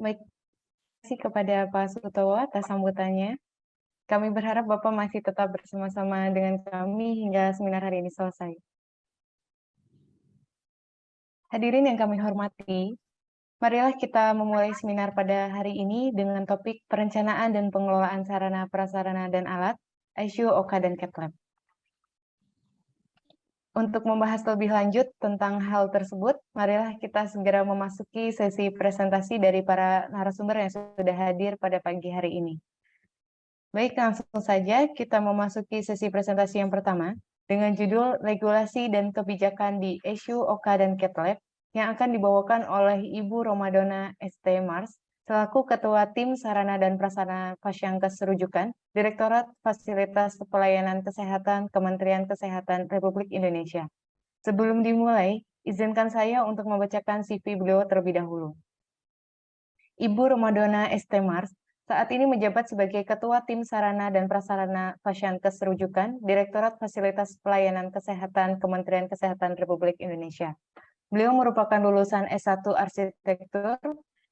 Baik, terima kasih kepada Pak Sutowo atas sambutannya. Kami berharap Bapak masih tetap bersama-sama dengan kami hingga seminar hari ini selesai. Hadirin yang kami hormati, marilah kita memulai seminar pada hari ini dengan topik perencanaan dan pengelolaan sarana, prasarana, dan alat, ISU, OKA, dan CAT-Lab. Untuk membahas lebih lanjut tentang hal tersebut, marilah kita segera memasuki sesi presentasi dari para narasumber yang sudah hadir pada pagi hari ini. Baik, langsung saja kita memasuki sesi presentasi yang pertama dengan judul Regulasi dan Kebijakan di ISU, OKA, dan CAT-Lab yang akan dibawakan oleh Ibu Romadona ST Mars selaku Ketua Tim Sarana dan Prasarana Pasyankes Rujukan, Direktorat Fasilitas Pelayanan Kesehatan Kementerian Kesehatan Republik Indonesia. Sebelum dimulai, izinkan saya untuk membacakan CV beliau terlebih dahulu. Ibu Romadona ST Mars saat ini menjabat sebagai Ketua Tim Sarana dan Prasarana Pasyankes Rujukan, Direktorat Fasilitas Pelayanan Kesehatan Kementerian Kesehatan Republik Indonesia. Beliau merupakan lulusan S1 Arsitektur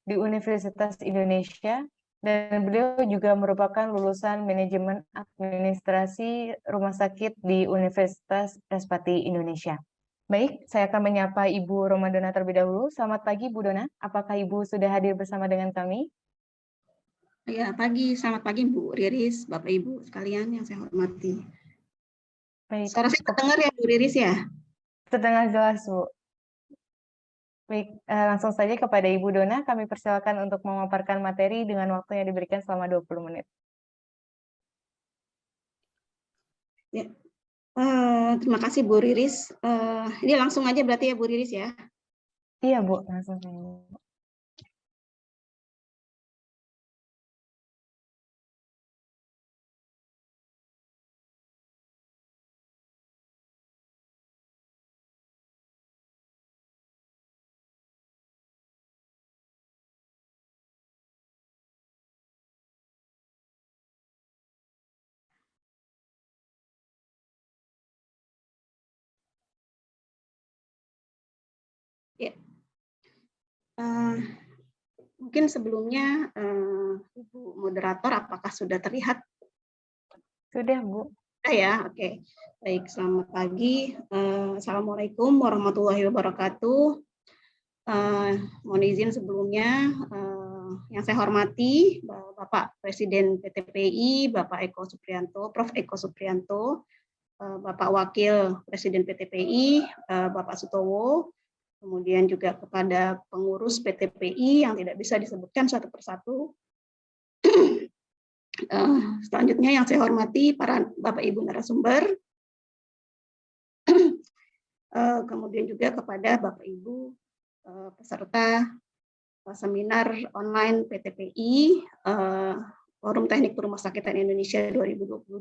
di Universitas Indonesia, dan beliau juga merupakan lulusan Manajemen Administrasi Rumah Sakit di Universitas Respati Indonesia. Baik, saya akan menyapa Ibu Romadona terlebih dahulu. Selamat pagi, Bu Dona. Apakah Ibu sudah hadir bersama dengan kami? Ya, selamat pagi Bu Riris, Bapak Ibu sekalian yang saya hormati. Baik, Suara saya terdengar ya Bu Riris ya? terdengar jelas, Bu. Baik, langsung saja kepada Ibu Dona, kami persilakan untuk memaparkan materi dengan waktu yang diberikan selama 20 menit. Ya, terima kasih Bu Riris. Ini langsung aja berarti ya Bu Riris ya? Iya Bu, langsung saja. Ya. Mungkin sebelumnya Ibu Moderator, apakah sudah terlihat? Sudah Bu. Ya, oke. Baik, selamat pagi. Assalamualaikum warahmatullahi wabarakatuh. Mohon izin sebelumnya, yang saya hormati Bapak Presiden PTPI, Bapak Eko Suprianto, Prof. Eko Suprianto, Bapak Wakil Presiden PTPI, Bapak Sutowo, kemudian juga kepada pengurus PTPI yang tidak bisa disebutkan satu persatu. Selanjutnya yang saya hormati para Bapak Ibu narasumber, kemudian juga kepada Bapak Ibu peserta seminar online PTPI Forum Teknik Perumahsakitan Indonesia 2022.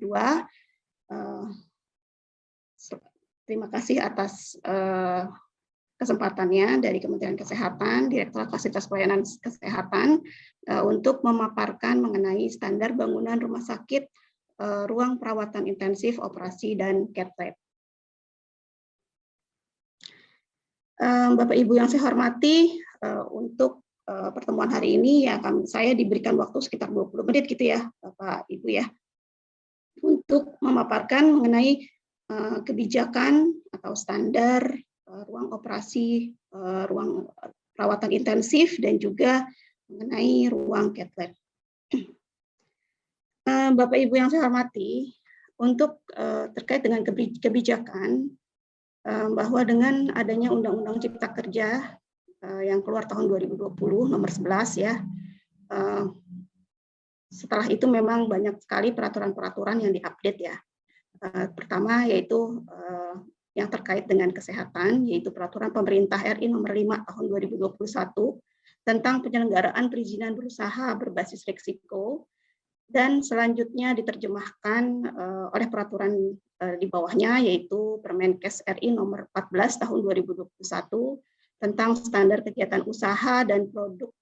Terima kasih atas kesempatannya dari Kementerian Kesehatan, Direktorat Fasilitas Pelayanan Kesehatan untuk memaparkan mengenai standar bangunan rumah sakit, ruang perawatan intensif, operasi, dan CAT-Lab. Bapak Ibu yang saya hormati, untuk pertemuan hari ini ya saya diberikan waktu sekitar 20 menit gitu ya Bapak Ibu ya, untuk memaparkan mengenai kebijakan atau standar ruang operasi, ruang perawatan intensif, dan juga mengenai ruang CAT-Lab. Bapak Ibu yang saya hormati, untuk terkait dengan kebijakan, bahwa dengan adanya Undang-Undang Cipta Kerja yang keluar tahun 2020 nomor 11 ya, setelah itu memang banyak sekali peraturan-peraturan yang diupdate ya. Pertama yaitu yang terkait dengan kesehatan, yaitu Peraturan Pemerintah RI nomor 5 tahun 2021 tentang penyelenggaraan perizinan berusaha berbasis risiko, dan selanjutnya diterjemahkan oleh peraturan di bawahnya, yaitu Permenkes RI nomor 14 tahun 2021 tentang standar kegiatan usaha dan produk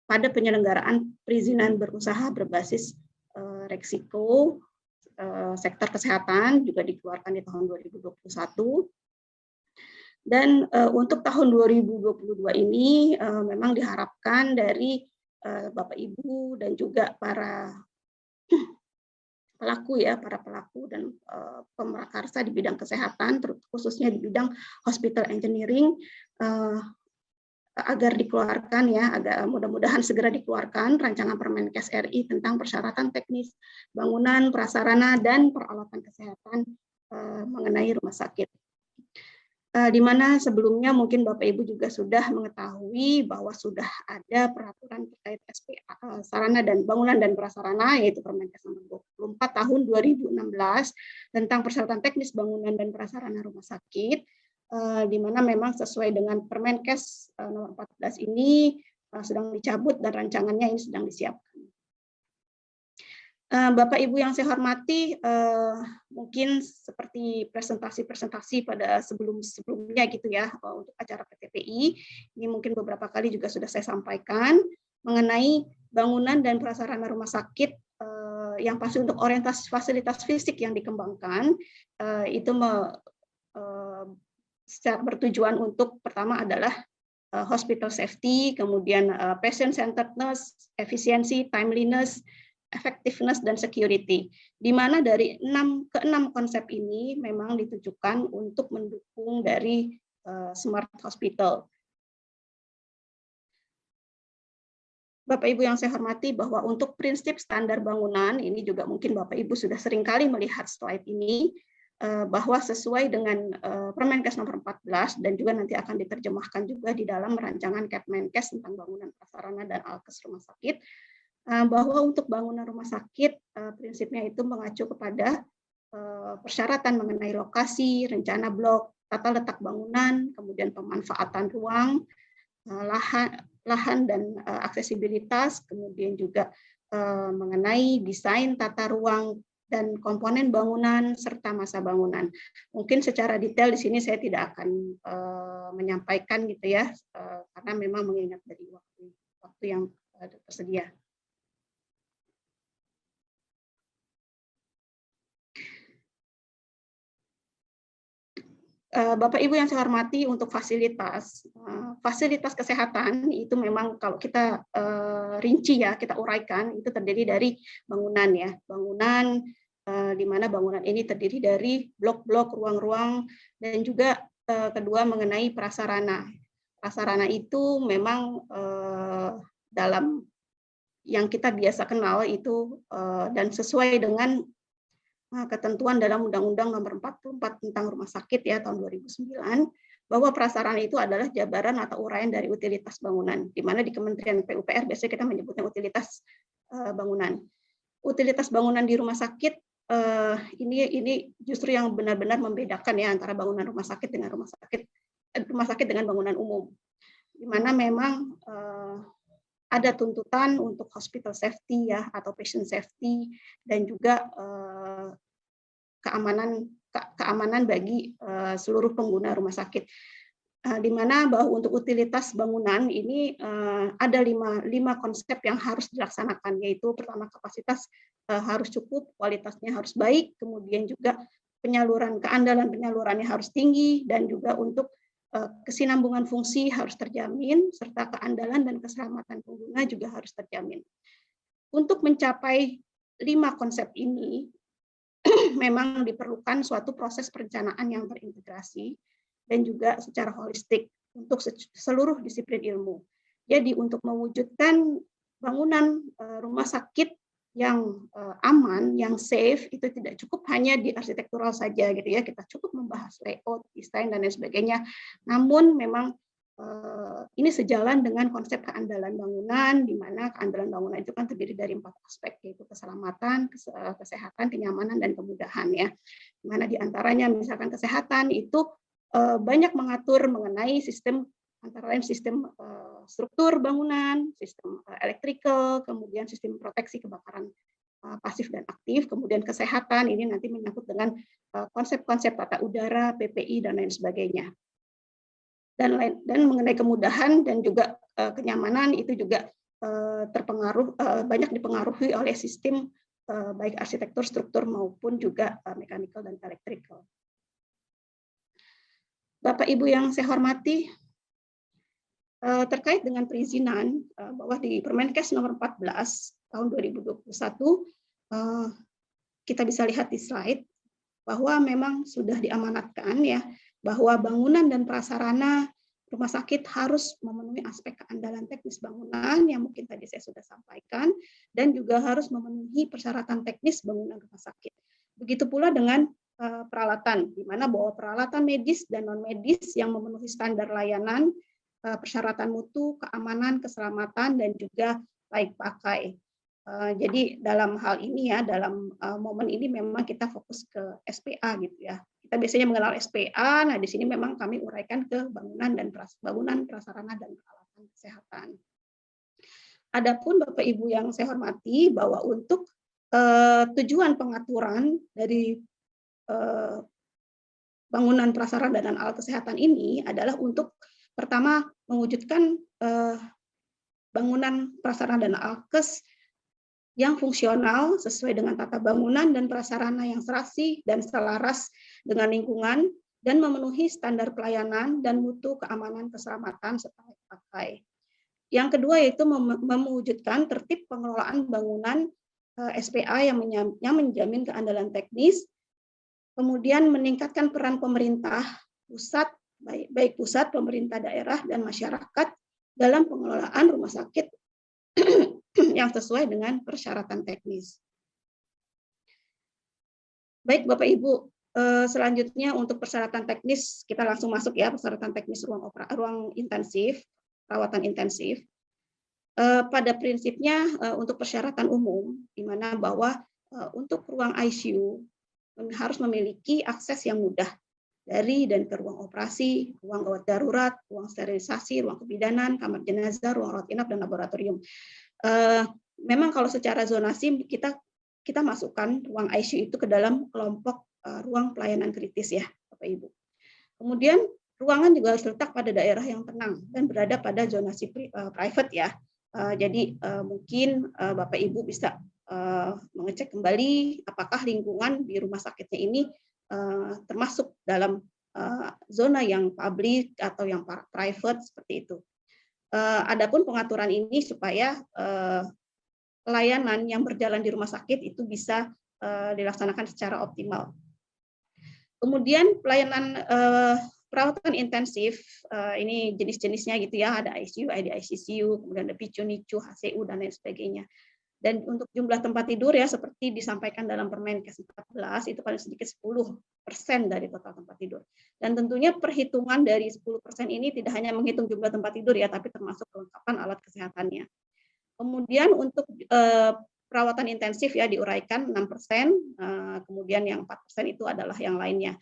pada penyelenggaraan perizinan berusaha berbasis risiko sektor kesehatan, juga dikeluarkan di tahun 2021. Dan untuk tahun 2022 ini memang diharapkan dari Bapak Ibu dan juga para para pelaku dan pemrakarsa di bidang kesehatan, khususnya di bidang hospital engineering, agar dikeluarkan ya, agar mudah-mudahan segera dikeluarkan rancangan Permenkes RI tentang persyaratan teknis bangunan, prasarana dan peralatan kesehatan mengenai rumah sakit. Di mana sebelumnya mungkin Bapak Ibu juga sudah mengetahui bahwa sudah ada peraturan terkait SPA, sarana dan bangunan dan prasarana, yaitu Permenkes nomor 24 tahun 2016 tentang persyaratan teknis bangunan dan prasarana rumah sakit, di mana memang sesuai dengan Permenkes nomor 14 ini sedang dicabut dan rancangannya ini sedang disiapkan. Bapak Ibu yang saya hormati, mungkin seperti presentasi-presentasi pada sebelumnya gitu ya, untuk acara PTPI, ini mungkin beberapa kali juga sudah saya sampaikan mengenai bangunan dan prasarana rumah sakit yang pasti untuk orientasi fasilitas fisik yang dikembangkan, itu bertujuan untuk pertama adalah hospital safety, kemudian patient centeredness, efisiensi, timeliness, effectiveness dan security, di mana dari keenam konsep ini memang ditujukan untuk mendukung dari smart hospital. Bapak Ibu yang saya hormati, bahwa untuk prinsip standar bangunan ini juga mungkin Bapak Ibu sudah seringkali melihat slide ini, bahwa sesuai dengan Permenkes nomor 14 dan juga nanti akan diterjemahkan juga di dalam rancangan Kepmenkes tentang bangunan prasarana dan alkes rumah sakit, bahwa untuk bangunan rumah sakit prinsipnya itu mengacu kepada persyaratan mengenai lokasi, rencana blok, tata letak bangunan, kemudian pemanfaatan ruang, lahan dan aksesibilitas, kemudian juga mengenai desain tata ruang dan komponen bangunan serta masa bangunan. Mungkin secara detail di sini saya tidak akan menyampaikan gitu ya, karena memang mengingat dari waktu yang tersedia. Bapak Ibu yang saya hormati, untuk fasilitas kesehatan itu memang kalau kita rinci ya, kita uraikan, itu terdiri dari bangunan ya, di mana bangunan ini terdiri dari blok-blok, ruang-ruang, dan juga kedua mengenai prasarana. Prasarana itu memang dalam yang kita biasa kenal itu dan sesuai dengan ketentuan dalam Undang-Undang Nomor 44 tentang Rumah Sakit ya tahun 2009, bahwa prasarana itu adalah jabaran atau uraian dari utilitas bangunan, di mana di Kementerian PUPR biasanya kita menyebutnya utilitas bangunan. Utilitas bangunan di rumah sakit ini justru yang benar-benar membedakan ya antara bangunan rumah sakit dengan rumah sakit dengan bangunan umum, di mana memang ada tuntutan untuk hospital safety ya atau patient safety dan juga keamanan bagi seluruh pengguna rumah sakit. Di mana bahwa untuk utilitas bangunan ini ada lima konsep yang harus dilaksanakan, yaitu pertama kapasitas harus cukup, kualitasnya harus baik, kemudian juga keandalan penyalurannya harus tinggi, dan juga untuk kesinambungan fungsi harus terjamin, serta keandalan dan keselamatan pengguna juga harus terjamin. Untuk mencapai 5 konsep ini, memang diperlukan suatu proses perencanaan yang terintegrasi dan juga secara holistik untuk seluruh disiplin ilmu. Jadi untuk mewujudkan bangunan rumah sakit yang aman, yang safe, itu tidak cukup hanya di arsitektural saja gitu ya, kita cukup membahas layout, desain dan lain sebagainya. Namun memang ini sejalan dengan konsep keandalan bangunan, di mana keandalan bangunan itu kan terdiri dari 4 aspek, yaitu keselamatan, kesehatan, kenyamanan, dan kemudahan ya. Di mana diantaranya misalkan kesehatan itu banyak mengatur mengenai sistem, antara lain sistem struktur bangunan, sistem electrical, kemudian sistem proteksi kebakaran pasif dan aktif, kemudian kesehatan ini nanti menyangkut dengan konsep-konsep tata udara, PPI, dan lain sebagainya. Dan mengenai kemudahan dan juga kenyamanan itu juga banyak dipengaruhi oleh sistem baik arsitektur, struktur maupun juga mechanical dan electrical. Bapak Ibu yang saya hormati, Terkait dengan perizinan, bahwa di Permenkes nomor 14 tahun 2021, kita bisa lihat di slide bahwa memang sudah diamanatkan ya, bahwa bangunan dan prasarana rumah sakit harus memenuhi aspek keandalan teknis bangunan yang mungkin tadi saya sudah sampaikan, dan juga harus memenuhi persyaratan teknis bangunan rumah sakit. Begitu pula dengan peralatan, di mana bahwa peralatan medis dan non-medis yang memenuhi standar layanan, persyaratan mutu, keamanan, keselamatan, dan juga layak pakai. Jadi dalam hal ini ya, dalam momen ini memang kita fokus ke SPA gitu ya. Kita biasanya mengenal SPA, nah di sini memang kami uraikan ke bangunan dan bangunan, prasarana, dan peralatan kesehatan. Adapun Bapak Ibu yang saya hormati, bahwa untuk tujuan pengaturan dari bangunan, prasarana, dan alat kesehatan ini adalah untuk pertama mewujudkan bangunan, prasarana, dan alkes yang fungsional sesuai dengan tata bangunan dan prasarana yang serasi dan selaras dengan lingkungan dan memenuhi standar pelayanan dan mutu, keamanan, keselamatan serta layak pakai. Yang kedua yaitu mewujudkan tertib pengelolaan bangunan SPA yang menjamin keandalan teknis, kemudian meningkatkan peran pemerintah pusat, baik pusat, pemerintah daerah, dan masyarakat dalam pengelolaan rumah sakit yang sesuai dengan persyaratan teknis. Baik Bapak Ibu, selanjutnya untuk persyaratan teknis kita langsung masuk ya, persyaratan teknis ruang intensif, perawatan intensif. Pada prinsipnya untuk persyaratan umum, di mana bahwa untuk ruang ICU harus memiliki akses yang mudah dari dan ke ruang operasi, ruang gawat darurat, ruang sterilisasi, ruang kebidanan, kamar jenazah, ruang rawat inap, dan laboratorium. Memang kalau secara zonasi kita masukkan ruang ICU itu ke dalam kelompok ruang pelayanan kritis ya, Bapak Ibu. Kemudian ruangan juga harus terletak pada daerah yang tenang dan berada pada zonasi private ya. Jadi mungkin Bapak Ibu bisa mengecek kembali apakah lingkungan di rumah sakitnya ini termasuk dalam zona yang publik atau yang private seperti itu. Adapun pengaturan ini supaya layanan yang berjalan di rumah sakit itu bisa dilaksanakan secara optimal. Kemudian pelayanan perawatan intensif, ini jenis-jenisnya gitu ya, ada ICU, ada ICCU, kemudian ada PICU, NICU, HCU, dan lain sebagainya. Dan untuk jumlah tempat tidur ya seperti disampaikan dalam Permenkes 14 itu paling sedikit 10% dari total tempat tidur. Dan tentunya perhitungan dari 10% ini tidak hanya menghitung jumlah tempat tidur ya, tapi termasuk kelengkapan alat kesehatannya. Kemudian untuk perawatan intensif ya diuraikan 6%, kemudian yang 4% itu adalah yang lainnya.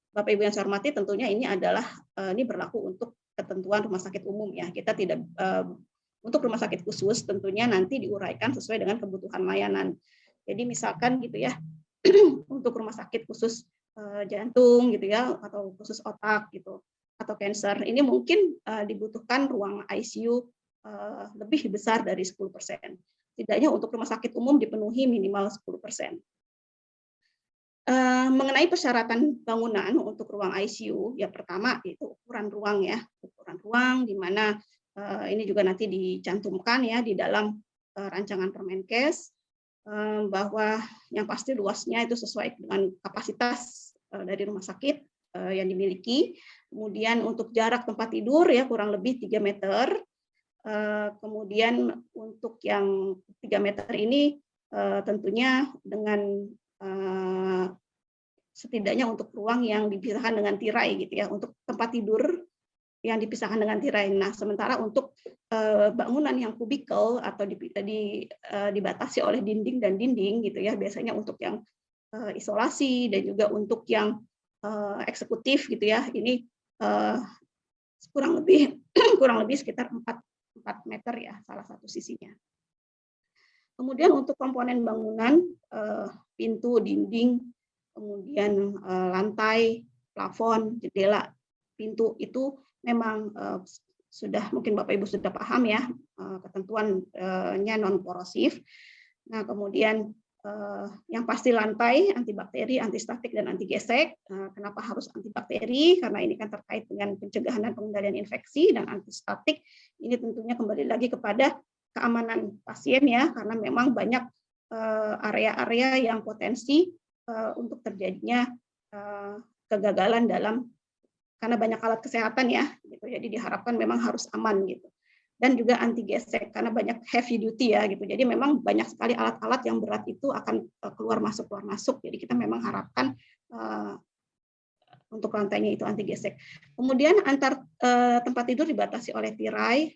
Bapak Ibu yang saya hormati, tentunya ini adalah ini berlaku untuk ketentuan rumah sakit umum ya. Kita tidak untuk rumah sakit khusus tentunya nanti diuraikan sesuai dengan kebutuhan layanan. Jadi misalkan gitu ya, untuk rumah sakit khusus jantung gitu ya, atau khusus otak gitu, atau kanker, ini mungkin dibutuhkan ruang ICU lebih besar dari 10%. Setidaknya untuk rumah sakit umum dipenuhi minimal 10%. Mengenai persyaratan bangunan untuk ruang ICU, ya pertama itu ukuran ruang ya, ukuran ruang di mana ini juga nanti dicantumkan ya di dalam rancangan Permenkes, bahwa yang pasti luasnya itu sesuai dengan kapasitas dari rumah sakit yang dimiliki. Kemudian untuk jarak tempat tidur ya kurang lebih 3 meter. Kemudian untuk yang 3 meter ini tentunya dengan setidaknya untuk ruang yang dipisahkan dengan tirai gitu ya, untuk tempat tidur yang dipisahkan dengan tirai. Nah, sementara untuk bangunan yang kubikel atau dibatasi oleh dinding dan dinding gitu ya, biasanya untuk yang isolasi dan juga untuk yang eksekutif gitu ya, ini kurang lebih sekitar 4 meter ya, salah satu sisinya. Kemudian untuk komponen bangunan, pintu, dinding, kemudian lantai, plafon, jendela, pintu itu memang sudah mungkin Bapak Ibu sudah paham ya ketentuannya non porosif. Nah, kemudian yang pasti lantai, antibakteri, antistatik, dan anti gesek. Kenapa harus antibakteri? Karena ini kan terkait dengan pencegahan dan pengendalian infeksi, dan antistatik ini tentunya kembali lagi kepada keamanan pasien ya, karena memang banyak area-area yang potensi untuk terjadinya kegagalan karena banyak alat kesehatan ya, gitu. Jadi diharapkan memang harus aman gitu. Dan juga anti gesek karena banyak heavy duty ya gitu. Jadi memang banyak sekali alat-alat yang berat itu akan keluar masuk. Jadi kita memang harapkan untuk lantainya itu anti gesek. Kemudian antar tempat tidur dibatasi oleh tirai.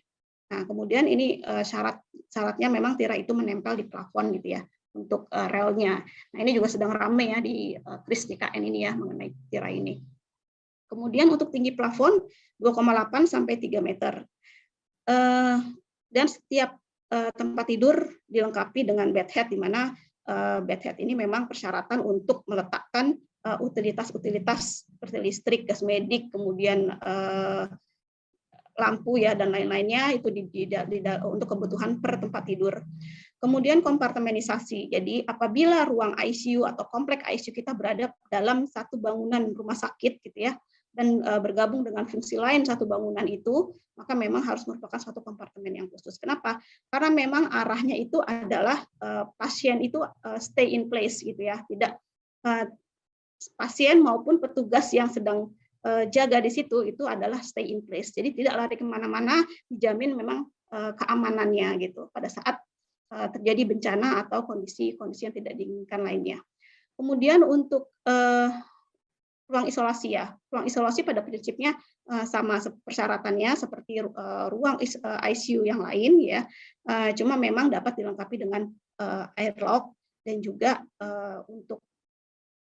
Nah, kemudian ini syaratnya memang tirai itu menempel di plafon gitu ya untuk relnya. Nah, ini juga sedang ramai ya di kris JKN ini ya mengenai tirai ini. Kemudian untuk tinggi plafon 2,8 sampai 3 meter. Dan setiap tempat tidur dilengkapi dengan bed head, di mana bed head ini memang persyaratan untuk meletakkan utilitas seperti listrik, gas medik, kemudian lampu ya dan lain-lainnya itu untuk kebutuhan per tempat tidur. Kemudian kompartemenisasi. Jadi apabila ruang ICU atau komplek ICU kita berada dalam satu bangunan rumah sakit gitu ya, dan bergabung dengan fungsi lain satu bangunan itu, maka memang harus merupakan suatu kompartemen yang khusus. Kenapa? Karena memang arahnya itu adalah pasien itu stay in place gitu ya, tidak pasien maupun petugas yang sedang jaga di situ itu adalah stay in place. Jadi tidak lari kemana-mana, dijamin memang keamanannya gitu pada saat terjadi bencana atau kondisi-kondisi yang tidak diinginkan lainnya. Kemudian untuk ruang isolasi ya, ruang isolasi pada prinsipnya sama persyaratannya seperti ruang ICU yang lain ya, cuma memang dapat dilengkapi dengan airlock dan juga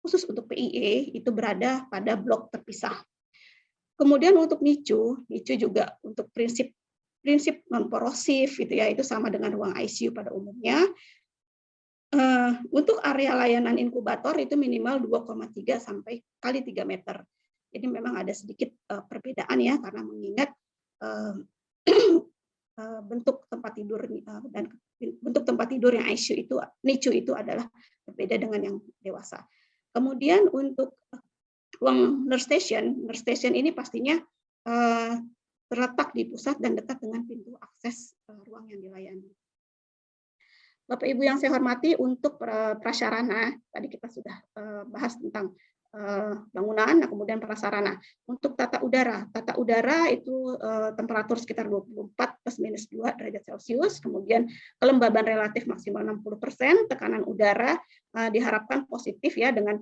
khusus untuk PIE itu berada pada blok terpisah. Kemudian untuk NICU juga untuk prinsip non korosif gitu ya, itu sama dengan ruang ICU pada umumnya. Untuk area layanan inkubator itu minimal 2,3 sampai kali 3 meter. Jadi memang ada sedikit perbedaan ya, karena mengingat bentuk tempat tidur dan bentuk tempat tidur yang NICU itu adalah berbeda dengan yang dewasa. Kemudian untuk ruang nurse station ini pastinya terletak di pusat dan dekat dengan pintu akses ruang yang dilayani. Bapak Ibu yang saya hormati, untuk prasarana, tadi kita sudah bahas tentang bangunan, nah kemudian prasarana. Untuk tata udara itu temperatur sekitar 24 plus minus 2 derajat Celcius, kemudian kelembaban relatif maksimal 60%, tekanan udara diharapkan positif ya dengan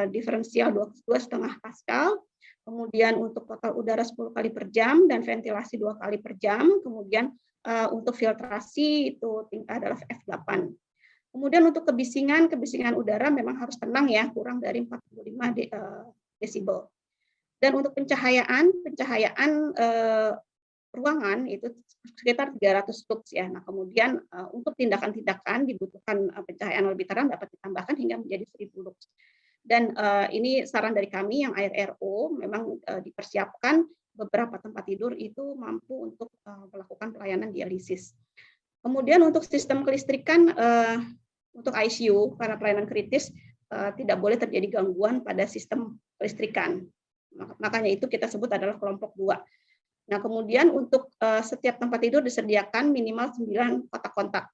diferensial 2,5 Pascal, kemudian untuk total udara 10 kali per jam dan ventilasi 2 kali per jam, kemudian untuk filtrasi itu adalah F8. Kemudian untuk kebisingan udara memang harus tenang ya, kurang dari 45 desibel. Dan untuk pencahayaan ruangan itu sekitar 300 lux ya. Nah, kemudian untuk tindakan-tindakan dibutuhkan pencahayaan lebih terang dapat ditambahkan hingga menjadi 1000 lux. Dan ini saran dari kami yang AIR-RO memang dipersiapkan beberapa tempat tidur itu mampu untuk melakukan pelayanan dialisis. Kemudian untuk sistem kelistrikan untuk ICU para pelayanan kritis tidak boleh terjadi gangguan pada sistem kelistrikan. Makanya itu kita sebut adalah kelompok 2. Nah, kemudian untuk setiap tempat tidur disediakan minimal 9 kotak kontak.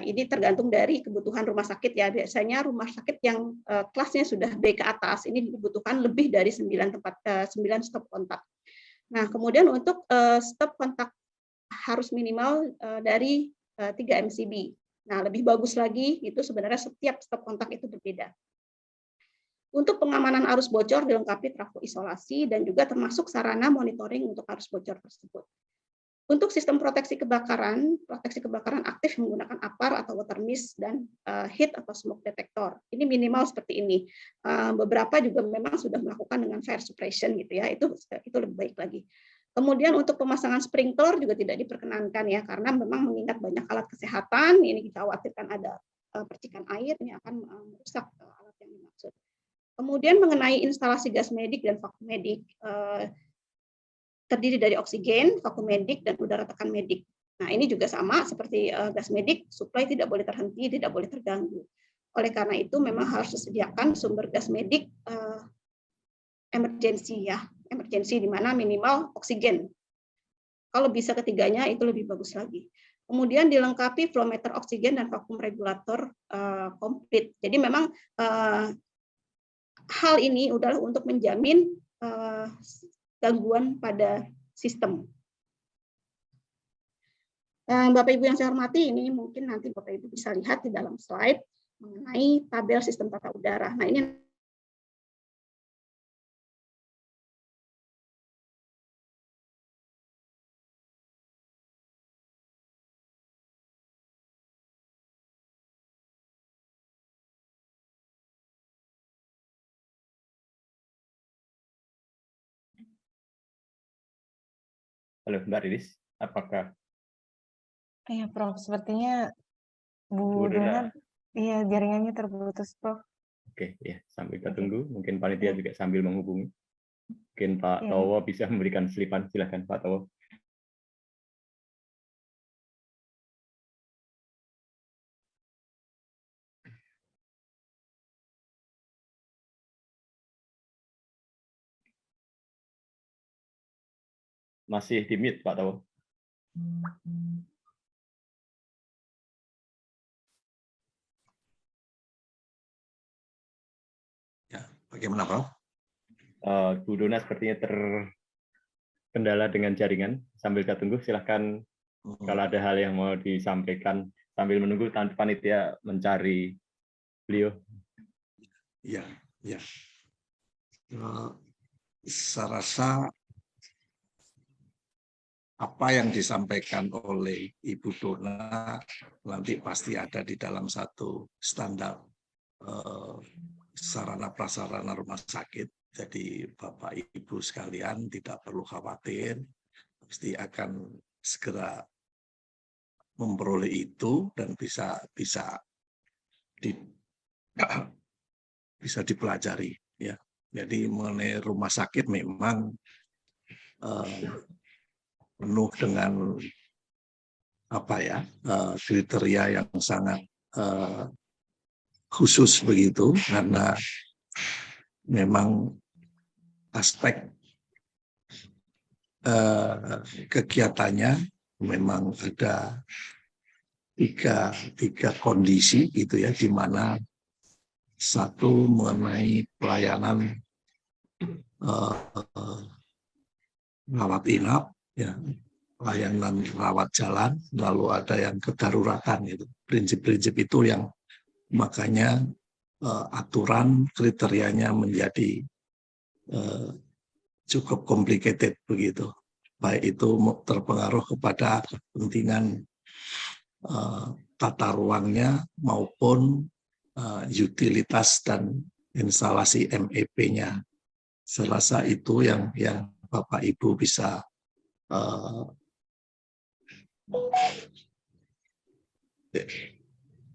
Ini tergantung dari kebutuhan rumah sakit ya. Biasanya rumah sakit yang kelasnya sudah B ke atas ini dibutuhkan lebih dari 9 stop kontak. Nah, kemudian untuk stop kontak harus minimal dari 3 MCB. Nah, lebih bagus lagi itu sebenarnya setiap stop kontak itu berbeda. Untuk pengamanan arus bocor dilengkapi trafo isolasi dan juga termasuk sarana monitoring untuk arus bocor tersebut. Untuk sistem proteksi kebakaran aktif menggunakan APAR atau water mist dan heat atau smoke detector. Ini minimal seperti ini. Beberapa juga memang sudah melakukan dengan fire suppression gitu ya. Itu lebih baik lagi. Kemudian untuk pemasangan sprinkler juga tidak diperkenankan ya, karena memang mengingat banyak alat kesehatan, ini dikhawatirkan ada percikan air, ini akan merusak alat yang dimaksud. Kemudian mengenai instalasi gas medik dan vakum medik, terdiri dari oksigen, vakum medik, dan udara tekan medik. Nah, ini juga sama seperti gas medik, suplai tidak boleh terhenti, tidak boleh terganggu. Oleh karena itu memang harus disediakan sumber gas medik emergensi ya, emergensi di mana minimal oksigen. Kalau bisa ketiganya itu lebih bagus lagi. Kemudian dilengkapi flow meter oksigen dan vakum regulator komplit. Jadi memang hal ini adalah untuk menjamin gangguan pada sistem. Bapak Ibu yang saya hormati, ini mungkin nanti Bapak Ibu bisa lihat di dalam slide mengenai tabel sistem tata udara. Nah, ini Halo Mbak Riris, apakah Iya, Prof. Sepertinya Bu Bu Dona, Dona? iya jaringannya terputus, Prof. Oke, ya sambil kita Oke. tunggu. Mungkin panitia Ya. juga sambil menghubungi. Mungkin Pak Ya. Towo bisa memberikan selipan. Silakan Pak Towo. Masih di mute Pak Towo. Ya, bagaimana Prof? Bu Dona sepertinya terkendala dengan jaringan. Sambil kita tunggu, silahkan kalau ada hal yang mau disampaikan sambil menunggu panitia mencari beliau. Ya, ya. Saya rasa apa yang disampaikan oleh Ibu Dona nanti pasti ada di dalam satu standar sarana prasarana rumah sakit. Jadi Bapak Ibu sekalian tidak perlu khawatir, pasti akan segera memperoleh itu dan bisa dipelajari. Ya, jadi mengenai rumah sakit memang penuh dengan kriteria yang sangat khusus begitu, karena memang aspek kegiatannya memang ada tiga kondisi gitu ya, di mana satu mengenai pelayanan rawat inap, ya, layanan rawat jalan, lalu ada yang kedaruratan. Gitu. Prinsip-prinsip itu yang makanya aturan kriterianya menjadi cukup complicated begitu. Baik itu terpengaruh kepada kepentingan tata ruangnya maupun utilitas dan instalasi MEP-nya. Saya rasa itu yang Bapak Ibu bisa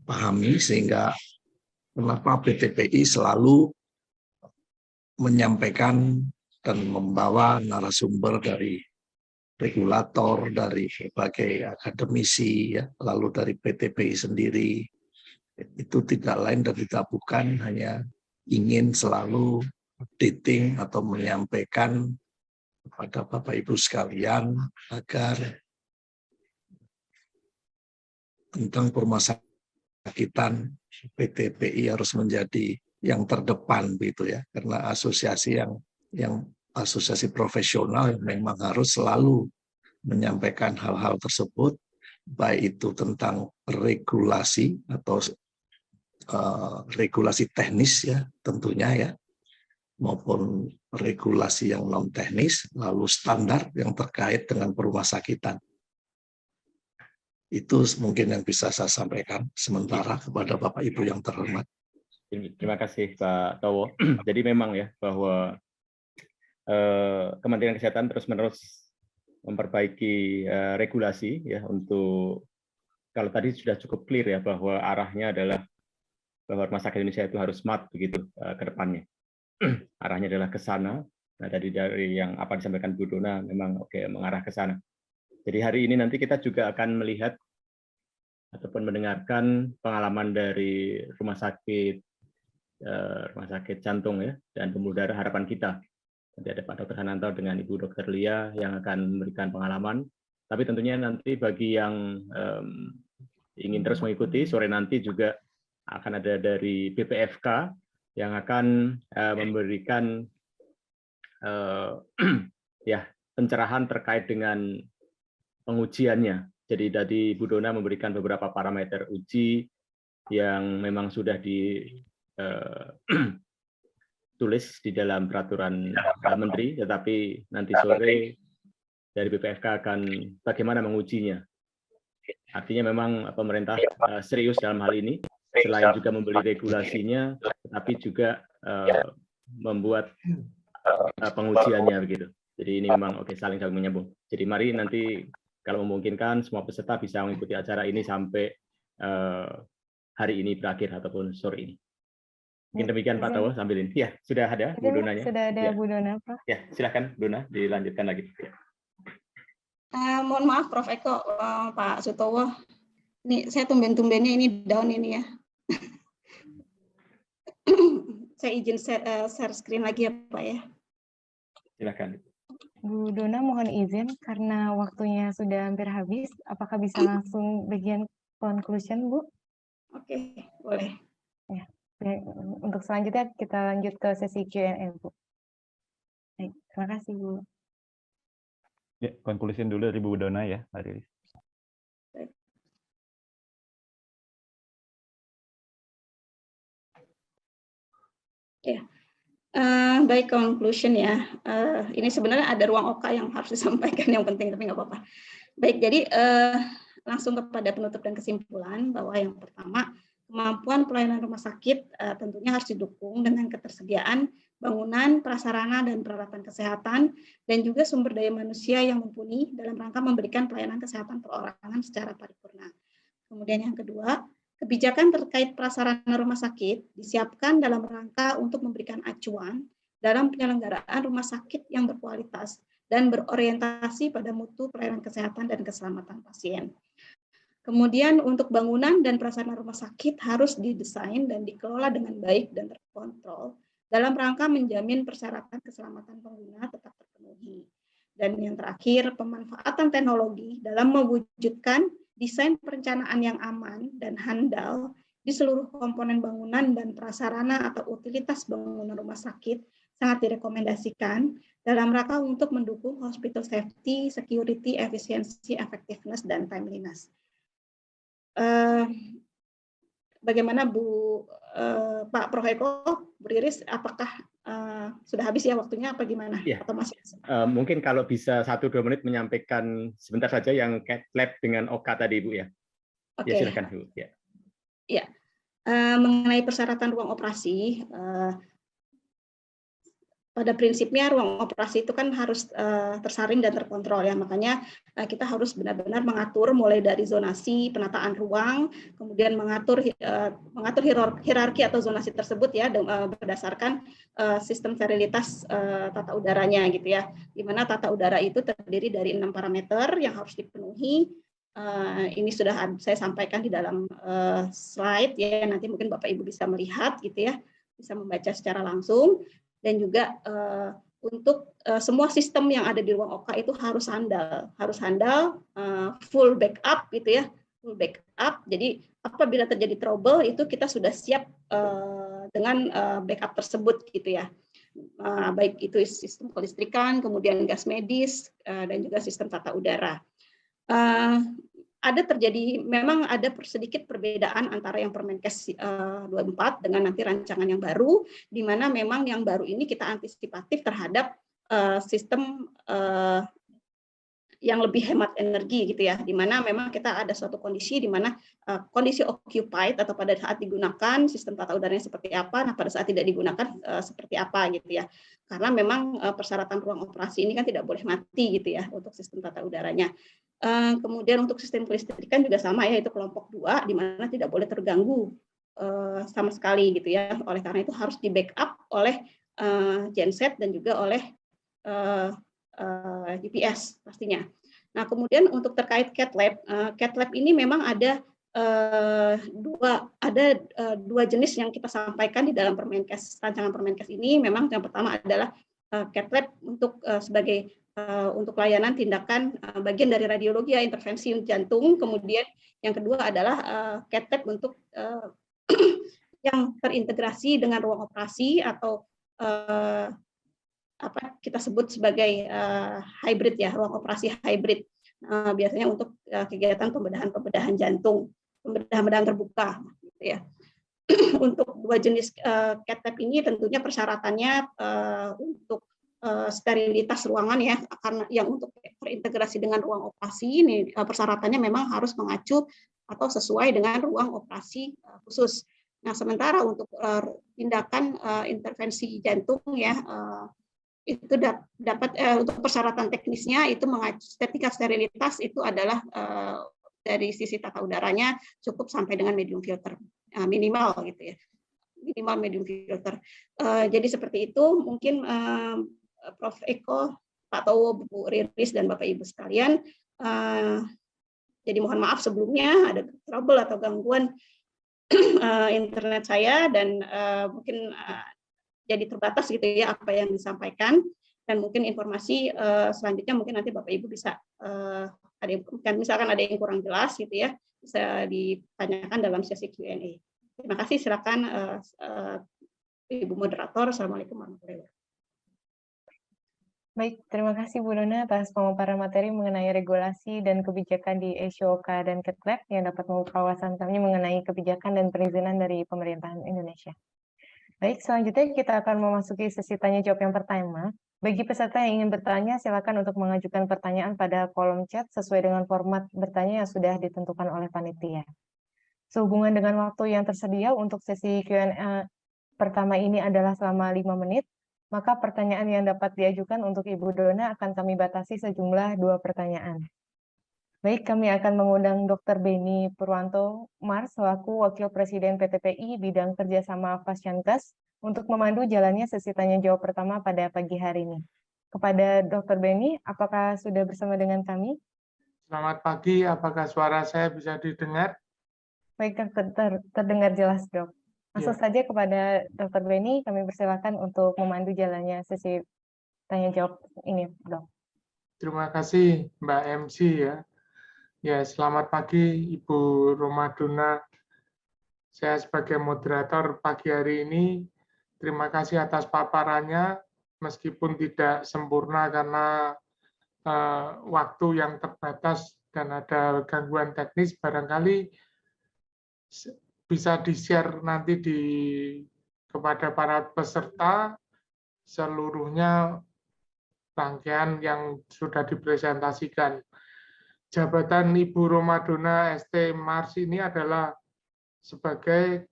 pahami, sehingga kenapa PTPI selalu menyampaikan dan membawa narasumber dari regulator, dari berbagai akademisi, ya, lalu dari PTPI sendiri. Itu tidak lain dan tidak bukan hanya ingin selalu updating atau menyampaikan kepada Bapak Ibu sekalian agar tentang perumahasakitan PTPI harus menjadi yang terdepan begitu ya, karena asosiasi yang asosiasi profesional memang harus selalu menyampaikan hal-hal tersebut, baik itu tentang regulasi atau regulasi teknis ya tentunya ya, maupun regulasi yang non teknis, lalu standar yang terkait dengan perumahasakitan. Itu mungkin yang bisa saya sampaikan sementara kepada Bapak Ibu yang terhormat. Terima kasih Pak Towo. Jadi memang ya bahwa Kementerian Kesehatan terus-menerus memperbaiki regulasi ya untuk, kalau tadi sudah cukup clear ya bahwa arahnya adalah bahwa rumah sakit Indonesia itu harus smart begitu ke depannya. Arahnya adalah ke sana. Nah, dari yang apa disampaikan Bu Dona memang oke mengarah ke sana. Jadi hari ini nanti kita juga akan melihat ataupun mendengarkan pengalaman dari rumah sakit jantung ya dan pembuluh darah harapan kita. Nanti ada Pak Dr. Hananto dengan Ibu Dr. Lia yang akan memberikan pengalaman. Tapi tentunya nanti bagi yang ingin terus mengikuti, sore nanti juga akan ada dari BPFK yang akan memberikan ya pencerahan terkait dengan pengujiannya. Jadi tadi Bu Dona memberikan beberapa parameter uji yang memang sudah ditulis di dalam peraturan Menteri, tetapi nanti sore dari BPFK akan bagaimana mengujinya. Artinya memang pemerintah serius dalam hal ini, selain juga membeli regulasinya, tetapi juga membuat pengujiannya begitu. Jadi ini memang saling menyambung. Jadi mari nanti kalau memungkinkan semua peserta bisa mengikuti acara ini sampai hari ini berakhir ataupun sore ini. Mungkin demikian Pak Tawo sambil ini. Ya, sudah ada Bu Donanya. Sudah ada ya. Bu Dona, Prof. Ya, silakan Dona dilanjutkan lagi. Ya. Mohon maaf Prof. Eko, Pak Sutowo. Ini saya tumben-tumbennya ini down ini ya. Saya izin share screen lagi ya Pak ya. Silakan. Bu Dona mohon izin karena waktunya sudah hampir habis. Apakah bisa langsung bagian conclusion, Bu? Oke, boleh. Ya. Untuk selanjutnya kita lanjut ke sesi Q&A, Bu. Baik, terima kasih, Bu. Ya, conclusion dulu dari Bu Dona ya, Mbak Riris. Ya. Baik, conclusion ya. Ini sebenarnya ada ruang oka yang harus disampaikan yang penting, tapi nggak apa-apa. Baik, jadi langsung kepada penutup dan kesimpulan bahwa yang pertama, kemampuan pelayanan rumah sakit tentunya harus didukung dengan ketersediaan bangunan, prasarana, dan peralatan kesehatan, dan juga sumber daya manusia yang mumpuni dalam rangka memberikan pelayanan kesehatan perorangan secara paripurna. Kemudian yang kedua, kebijakan terkait prasarana rumah sakit disiapkan dalam rangka untuk memberikan acuan dalam penyelenggaraan rumah sakit yang berkualitas dan berorientasi pada mutu pelayanan kesehatan dan keselamatan pasien. Kemudian untuk bangunan dan prasarana rumah sakit harus didesain dan dikelola dengan baik dan terkontrol dalam rangka menjamin persyaratan keselamatan pengguna tetap terpenuhi. Dan yang terakhir, pemanfaatan teknologi dalam mewujudkan desain perencanaan yang aman dan handal di seluruh komponen bangunan dan prasarana atau utilitas bangunan rumah sakit sangat direkomendasikan dalam rangka untuk mendukung hospital safety, security, efisiensi, effectiveness, dan timeliness. Bagaimana Pak Prof. Eko, Bu Riris, apakah sudah habis ya waktunya apa gimana? Ya. Atau masih? Mungkin kalau bisa 1-2 menit menyampaikan sebentar saja yang lab dengan Oka tadi, Bu ya. Oke. Ya silakan Bu. Ya. Ya. Mengenai persyaratan ruang operasi, pada prinsipnya ruang operasi itu kan harus tersaring dan terkontrol ya, makanya kita harus benar-benar mengatur mulai dari zonasi, penataan ruang, kemudian mengatur hierarki atau zonasi tersebut ya berdasarkan sistem sterilitas tata udaranya gitu ya, di mana tata udara itu terdiri dari 6 parameter yang harus dipenuhi. Ini sudah saya sampaikan di dalam slide ya, nanti mungkin Bapak Ibu bisa melihat gitu ya, bisa membaca secara langsung. Dan juga untuk semua sistem yang ada di ruang OKA itu harus handal, full backup gitu ya, full backup. Jadi apabila terjadi trouble itu kita sudah siap dengan backup tersebut gitu ya. Baik itu sistem kelistrikan, kemudian gas medis dan juga sistem tata udara. Memang ada sedikit perbedaan antara yang Permenkes 24 dengan nanti rancangan yang baru, di mana memang yang baru ini kita antisipatif terhadap sistem yang lebih hemat energi gitu ya, di mana memang kita ada suatu kondisi di mana kondisi occupied atau pada saat digunakan sistem tata udaranya seperti apa, nah pada saat tidak digunakan seperti apa gitu ya, karena memang persyaratan ruang operasi ini kan tidak boleh mati gitu ya untuk sistem tata udaranya. Kemudian untuk sistem kelistrikan juga sama ya, itu kelompok 2 di mana tidak boleh terganggu sama sekali gitu ya, oleh karena itu harus di backup oleh genset dan juga oleh UPS pastinya. Nah, kemudian untuk terkait cath lab ini memang ada dua jenis yang kita sampaikan di dalam rancangan Permenkes ini. Memang yang pertama adalah cath lab untuk sebagai untuk layanan tindakan bagian dari radiologi ya, intervensi jantung. Kemudian yang kedua adalah cath lab untuk yang terintegrasi dengan ruang operasi atau apa kita sebut sebagai hybrid ya, ruang operasi hybrid. Biasanya untuk kegiatan pembedahan jantung, pembedahan terbuka gitu ya. Untuk dua jenis cath lab ini tentunya persyaratannya untuk sterilitas ruangan ya, karena yang untuk terintegrasi dengan ruang operasi ini persyaratannya memang harus mengacu atau sesuai dengan ruang operasi khusus. Nah, sementara untuk tindakan intervensi jantung ya itu dapat untuk persyaratan teknisnya itu sertifikat sterilitas itu adalah dari sisi tata udaranya cukup sampai dengan medium filter minimal gitu ya, minimal medium filter. Jadi seperti itu mungkin Prof. Eko, Pak Towo, Bu Riris dan Bapak Ibu sekalian. Jadi mohon maaf sebelumnya ada trouble atau gangguan internet saya dan mungkin jadi terbatas gitu ya apa yang disampaikan, dan mungkin informasi selanjutnya mungkin nanti Bapak Ibu bisa misalkan ada yang kurang jelas gitu ya, bisa ditanyakan dalam sesi Q&A. Terima kasih, silakan Ibu Moderator. Assalamualaikum warahmatullahi wabarakatuh. Baik, terima kasih Bu Dona atas pemaparan materi mengenai regulasi dan kebijakan di ESHOK dan cath lab yang dapat membuka wawasan kami mengenai kebijakan dan perizinan dari pemerintahan Indonesia. Baik, selanjutnya kita akan memasuki sesi tanya jawab yang pertama. Bagi peserta yang ingin bertanya, silakan untuk mengajukan pertanyaan pada kolom chat sesuai dengan format bertanya yang sudah ditentukan oleh panitia. Sehubungan dengan waktu yang tersedia untuk sesi Q&A pertama ini adalah selama 5 menit, maka pertanyaan yang dapat diajukan untuk Ibu Dona akan kami batasi sejumlah 2 pertanyaan. Baik, kami akan mengundang Dr. Beni Purwanto Mars selaku Wakil Presiden PTPI Bidang Kerjasama Fasyankes untuk memandu jalannya sesi tanya jawab pertama pada pagi hari ini. Kepada Dr. Beni, apakah sudah bersama dengan kami? Selamat pagi, apakah suara saya bisa didengar? Baik, terdengar jelas, Dok. Langsung saja kepada Dr. Beni, kami persilakan untuk memandu jalannya sesi tanya jawab ini, Dok. Terima kasih, Mbak MC ya. Ya, selamat pagi Ibu Romadona. Saya sebagai moderator pagi hari ini, terima kasih atas paparannya, meskipun tidak sempurna karena waktu yang terbatas dan ada gangguan teknis, barangkali bisa di-share nanti kepada para peserta seluruhnya rangkaian yang sudah dipresentasikan. Jabatan Ibu Romadona ST Mars ini adalah sebagai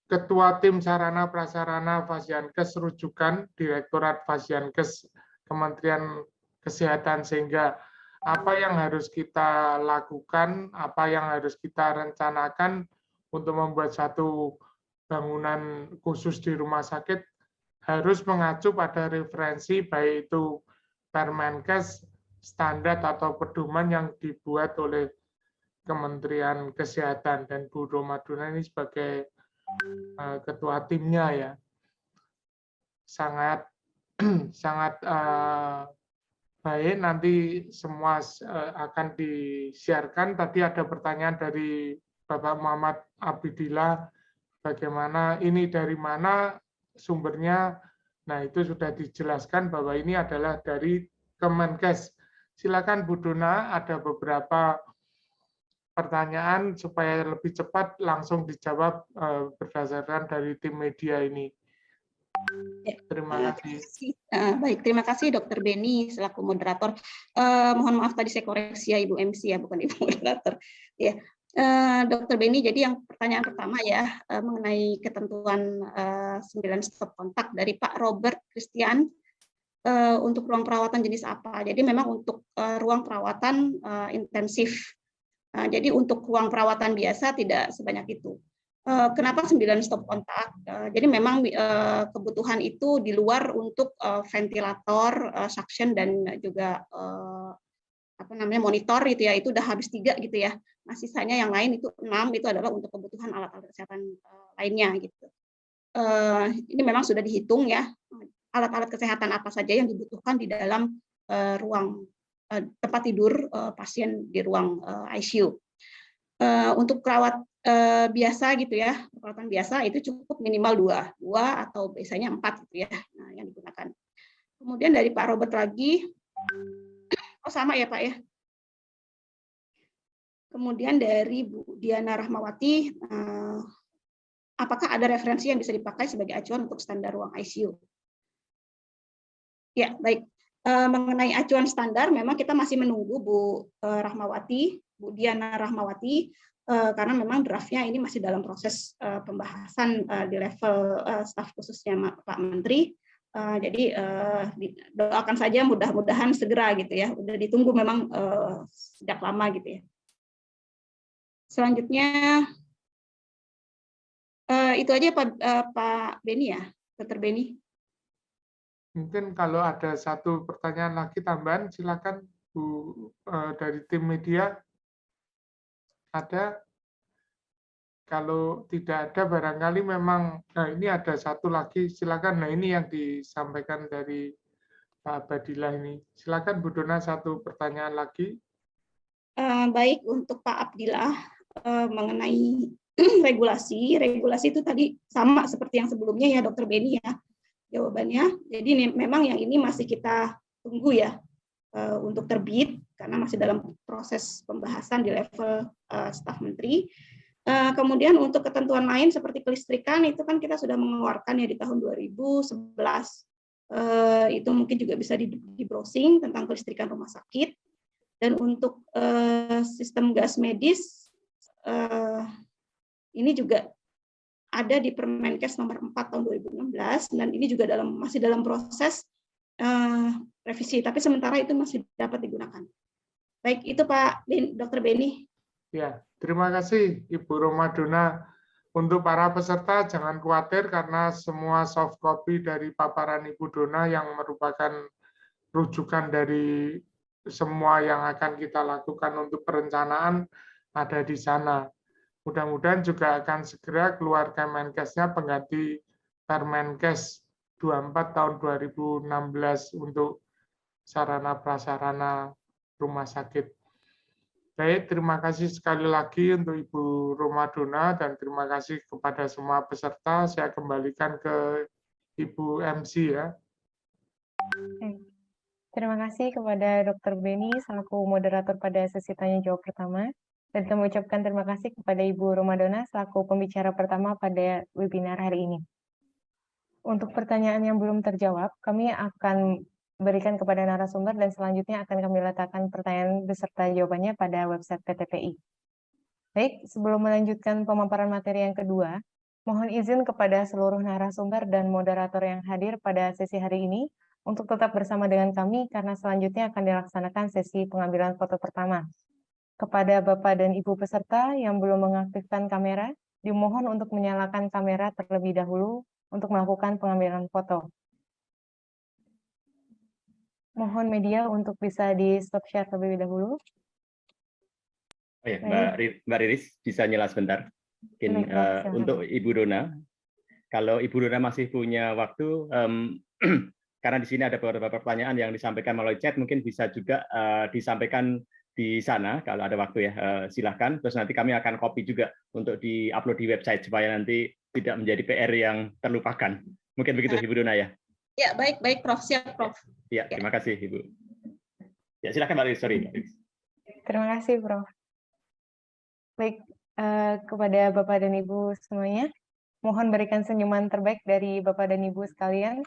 Ketua Tim Sarana Prasarana Fasyankes rujukan Direktorat Fasyankes Kementerian Kesehatan, sehingga apa yang harus kita lakukan, apa yang harus kita rencanakan untuk membuat satu bangunan khusus di rumah sakit harus mengacu pada referensi baik itu Permenkes, standar atau pedoman yang dibuat oleh Kementerian Kesehatan, dan Bu Romadona ini sebagai ketua timnya ya sangat baik. Nanti semua akan di-sharekan. Tadi ada pertanyaan dari Bapak Muhammad Abidillah, bagaimana ini dari mana sumbernya. Nah, itu sudah dijelaskan bahwa ini adalah dari Kemenkes. Silakan Bu Dona, ada beberapa pertanyaan supaya lebih cepat langsung dijawab berdasarkan dari tim media ini. Terima kasih. Baik, terima kasih Dr. Beni selaku moderator. Mohon maaf tadi saya koreksi ya Ibu MC ya, bukan Ibu moderator. Ya, Dr. Beni, jadi yang pertanyaan pertama ya mengenai ketentuan 9 stop kontak dari Pak Robert Christian. Untuk ruang perawatan jenis apa? Jadi memang untuk ruang perawatan intensif. Jadi untuk ruang perawatan biasa tidak sebanyak itu. Kenapa 9 stop kontak? Jadi memang kebutuhan itu di luar untuk ventilator, suction dan juga monitor gitu ya, itu udah habis 3 gitu ya. Nah, sisanya yang lain itu 6 itu adalah untuk kebutuhan alat-alat kesehatan lainnya gitu. Ini memang sudah dihitung ya, alat-alat kesehatan apa saja yang dibutuhkan di dalam ruang tempat tidur pasien di ruang ICU. Untuk perawat biasa gitu ya, perawatan biasa itu cukup minimal 2 atau biasanya 4 gitu ya, nah, yang digunakan. Kemudian dari Pak Robert lagi, sama ya Pak ya. Kemudian dari Bu Diana Rahmawati, apakah ada referensi yang bisa dipakai sebagai acuan untuk standar ruang ICU? Ya, baik. Mengenai acuan standar, memang kita masih menunggu Bu Rahmawati, Bu Diana Rahmawati, karena memang draftnya ini masih dalam proses pembahasan di level staf khususnya Pak Menteri. Jadi doakan saja mudah-mudahan segera gitu ya. Udah ditunggu memang sejak lama gitu ya. Selanjutnya itu aja Pak Beni ya, Dr. Beni. Mungkin kalau ada satu pertanyaan lagi tambahan, silakan Bu dari tim media. Ada? Kalau tidak ada, barangkali memang, nah ini ada satu lagi, silakan. Nah ini yang disampaikan dari Pak Badillah ini. Silakan Bu Dona, satu pertanyaan lagi. Baik, untuk Pak Abdillah mengenai regulasi itu tadi sama seperti yang sebelumnya ya Dr. Beni ya jawabannya. Jadi memang yang ini masih kita tunggu ya untuk terbit karena masih dalam proses pembahasan di level staf menteri. Kemudian untuk ketentuan lain seperti kelistrikan itu kan kita sudah mengeluarkan ya di tahun 2011. Itu mungkin juga bisa di browsing tentang kelistrikan rumah sakit. Dan untuk sistem gas medis ini juga ada di Permenkes nomor 4 tahun 2016 dan ini juga masih dalam proses revisi, tapi sementara itu masih dapat digunakan. Baik, itu Pak Dr. Beni. Ya, terima kasih Ibu Romadona. Untuk para peserta jangan khawatir karena semua soft copy dari paparan Ibu Dona yang merupakan rujukan dari semua yang akan kita lakukan untuk perencanaan ada di sana. Mudah-mudahan juga akan segera keluar Kemenkesnya pengganti Permenkes 24 tahun 2016 untuk sarana prasarana rumah sakit. Baik, terima kasih sekali lagi untuk Ibu Romadona dan terima kasih kepada semua peserta. Saya kembalikan ke Ibu MC ya. Terima kasih kepada Dr. Beni selaku moderator pada sesi tanya jawab pertama. Dan kami ucapkan terima kasih kepada Ibu Romadona selaku pembicara pertama pada webinar hari ini. Untuk pertanyaan yang belum terjawab, kami akan berikan kepada narasumber dan selanjutnya akan kami letakkan pertanyaan beserta jawabannya pada website PTPI. Baik, sebelum melanjutkan pemaparan materi yang kedua, mohon izin kepada seluruh narasumber dan moderator yang hadir pada sesi hari ini untuk tetap bersama dengan kami karena selanjutnya akan dilaksanakan sesi pengambilan foto pertama. Kepada Bapak dan Ibu peserta yang belum mengaktifkan kamera, dimohon untuk menyalakan kamera terlebih dahulu untuk melakukan pengambilan foto. Mohon media untuk bisa di stop share terlebih dahulu. Oh ya, Mbak Riris bisa nyala sebentar. Mungkin untuk Ibu Dona, kalau Ibu Dona masih punya waktu, karena di sini ada beberapa pertanyaan yang disampaikan melalui chat, mungkin bisa juga disampaikan di sana kalau ada waktu ya, silahkan. Terus nanti kami akan copy juga untuk di-upload di website supaya nanti tidak menjadi PR yang terlupakan. Mungkin begitu Ibu Dona ya? Ya, baik Prof. Siap Prof. Ya, terima kasih Ibu. Ya, silahkan Mbak Riris, sorry. Terima kasih Prof. Baik, kepada Bapak dan Ibu semuanya, mohon berikan senyuman terbaik dari Bapak dan Ibu sekalian.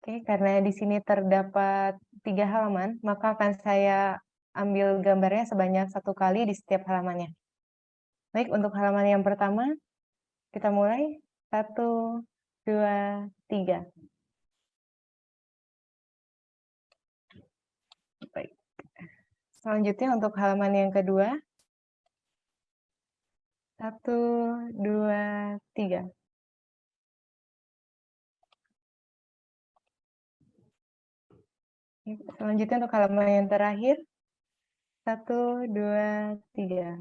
Oke, karena di sini terdapat 3 halaman, maka akan saya ambil gambarnya sebanyak 1 kali di setiap halamannya. Baik, untuk halaman yang pertama, kita mulai. 1, 2, 3. Baik. Selanjutnya untuk halaman yang kedua. 1, 2, 3. Selanjutnya untuk halaman yang terakhir. 1, 2, 3.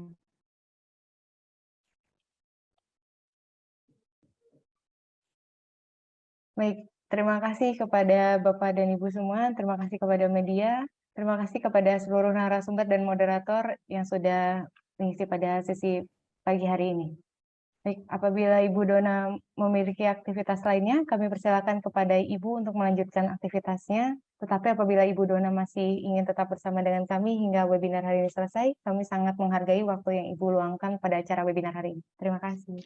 Baik, terima kasih kepada Bapak dan Ibu semua, terima kasih kepada media, terima kasih kepada seluruh narasumber dan moderator yang sudah mengisi pada sesi pagi hari ini. Baik, apabila Ibu Dona memiliki aktivitas lainnya, kami persilakan kepada Ibu untuk melanjutkan aktivitasnya. Tetapi apabila Ibu Dona masih ingin tetap bersama dengan kami hingga webinar hari ini selesai, kami sangat menghargai waktu yang Ibu luangkan pada acara webinar hari ini. Terima kasih.